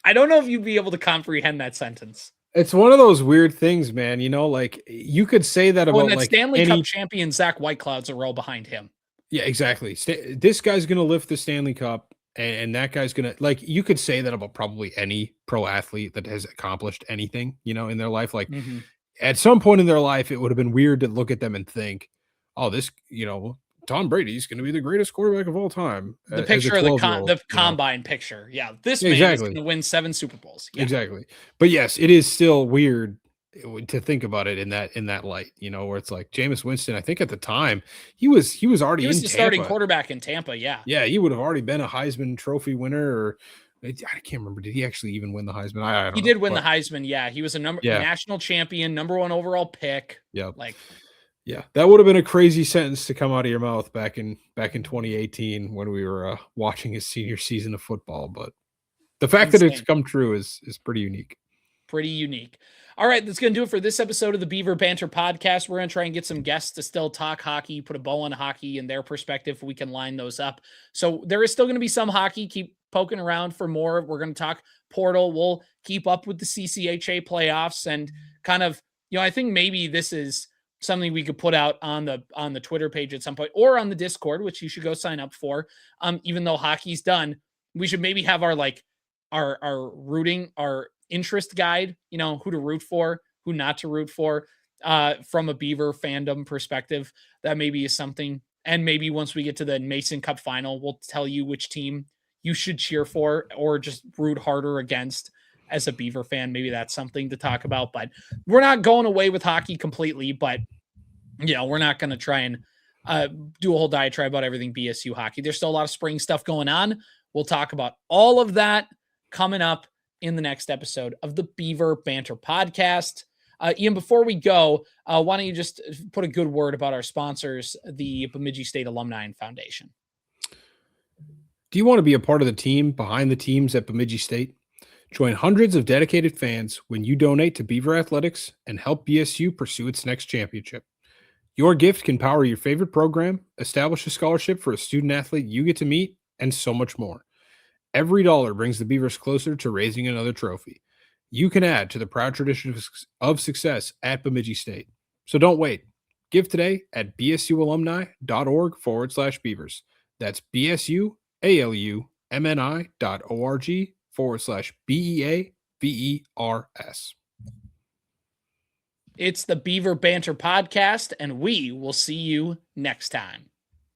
I don't know if you'd be able to comprehend that sentence. It's one of those weird things, man. Like you could say that about like Stanley Cup champion Zach Whitecloud's a row behind him. Yeah, exactly. This guy's going to lift the Stanley Cup, and that guy's going to, like, you could say that about probably any pro athlete that has accomplished anything, in their life. Like at some point in their life, it would have been weird to look at them and think, oh, this, Tom Brady's going to be the greatest quarterback of all time. The picture of the combine picture. Yeah. This man is going to win 7 Super Bowls. Yeah. Exactly. But yes, it is still weird to think about it in that light, where it's like Jameis Winston, I think at the time he was already the starting quarterback in Tampa. Yeah. Yeah. He would have already been a Heisman Trophy winner, or I can't remember. Did he actually even win the Heisman? I don't know. He did win the Heisman. Yeah. He was a national champion, number 1 overall pick. Yeah. Yeah, that would have been a crazy sentence to come out of your mouth back in 2018 when we were watching his senior season of football. But the fact that it's come true is pretty unique. Pretty unique. All right, that's going to do it for this episode of the Beaver Banter podcast. We're going to try and get some guests to still talk hockey, put a bow on hockey and their perspective. We can line those up. So there is still going to be some hockey. Keep poking around for more. We're going to talk portal. We'll keep up with the CCHA playoffs and kind of, I think maybe this is something we could put out on the Twitter page at some point, or on the Discord, which you should go sign up for. Even though hockey's done, we should maybe have our rooting, our interest guide, who to root for, who not to root for, from a Beaver fandom perspective. That maybe is something. And maybe once we get to the Mason Cup final, we'll tell you which team you should cheer for or just root harder against as a Beaver fan. Maybe that's something to talk about, but we're not going away with hockey completely, but we're not going to try and do a whole diatribe about everything BSU hockey. There's still a lot of spring stuff going on. We'll talk about all of that coming up in the next episode of the Beaver Banter podcast. Ian, before we go, why don't you just put a good word about our sponsors, the Bemidji State Alumni Foundation? Do you want to be a part of the team behind the teams at Bemidji State? Join hundreds of dedicated fans when you donate to Beaver Athletics and help BSU pursue its next championship. Your gift can power your favorite program, establish a scholarship for a student athlete you get to meet, and so much more. Every dollar brings the Beavers closer to raising another trophy. You can add to the proud tradition of success at Bemidji State. So don't wait. Give today at bsualumni.org/Beavers. That's BSUALUMNI.org/BEAVERS. It's the Beaver Banter podcast, and we will see you next time.